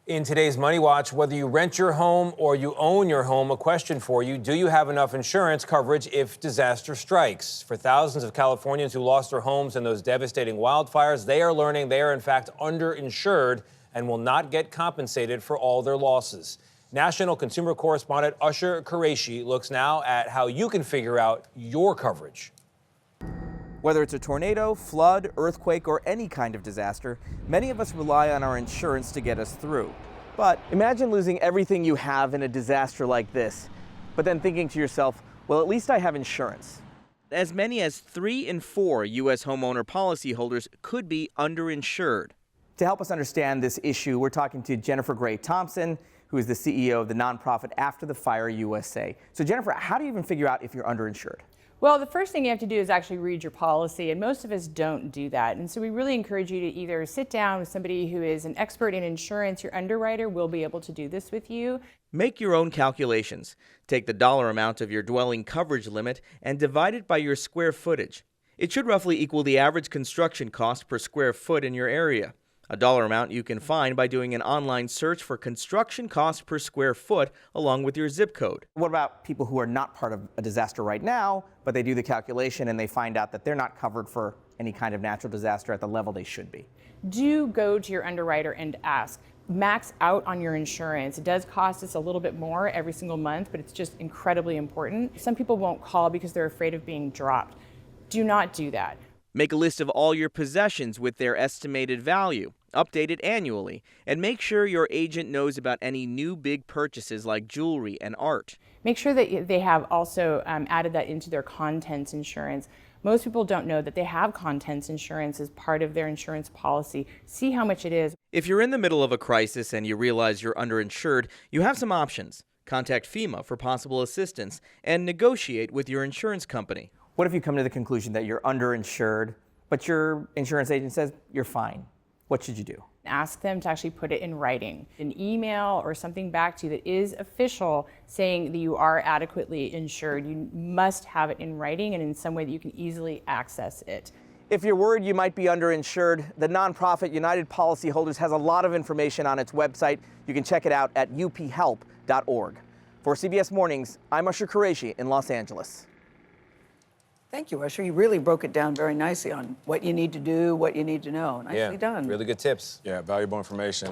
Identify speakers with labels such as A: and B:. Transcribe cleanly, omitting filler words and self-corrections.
A: In today's Money Watch, whether you rent your home or you own your home, a question for you: do you have enough insurance coverage if disaster strikes? For thousands of Californians who lost their homes in those devastating wildfires, they are learning they are in fact underinsured and will not get compensated for all their losses. National consumer correspondent Ash-har Quraishi looks now at how you can figure out your coverage.
B: Whether it's a tornado, flood, earthquake, or any kind of disaster, many of us rely on our insurance to get us through. But imagine losing everything you have in a disaster like this, but then thinking to yourself, well, at least I have insurance. As many as 3 in 4 U.S. homeowner policyholders could be underinsured. To help us understand this issue, we're talking to Jennifer Gray Thompson, who is the CEO of the nonprofit After the Fire USA. So Jennifer, how do you even figure out if you're underinsured?
C: Well, the first thing you have to do is actually read your policy, and most of us don't do that. And so we really encourage you to either sit down with somebody who is an expert in insurance. Your underwriter will be able to do this with you.
B: Make your own calculations. Take the dollar amount of your dwelling coverage limit and divide it by your square footage. It should roughly equal the average construction cost per square foot in your area. A dollar amount you can find by doing an online search for construction cost per square foot along with your zip code. What about people who are not part of a disaster right now, but they do the calculation and they find out that they're not covered for any kind of natural disaster at the level they should be?
C: Do go to your underwriter and ask. Max out on your insurance. It does cost us a little bit more every single month, but it's just incredibly important. Some people won't call because they're afraid of being dropped. Do not do that.
B: Make a list of all your possessions with their estimated value. Update it annually, and make sure your agent knows about any new big purchases like jewelry and art.
C: Make sure that they have also added that into their contents insurance. Most people don't know that they have contents insurance as part of their insurance policy. See how much it is.
B: If you're in the middle of a crisis and you realize you're underinsured, you have some options. Contact FEMA for possible assistance and negotiate with your insurance company. What if you come to the conclusion that you're underinsured, but your insurance agent says you're fine? What should you do?
C: Ask them to actually put it in writing, an email or something back to you that is official saying that you are adequately insured. You must have it in writing and in some way that you can easily access it.
B: If you're worried you might be underinsured, the nonprofit United Policyholders has a lot of information on its website. You can check it out at uphelp.org. For CBS Mornings, I'm Ash-har Quraishi in Los Angeles.
D: Thank you, Ash-har. You really broke it down very nicely on what you need to do, what you need to know. Nicely done.
A: Really good tips.
E: Yeah, valuable information.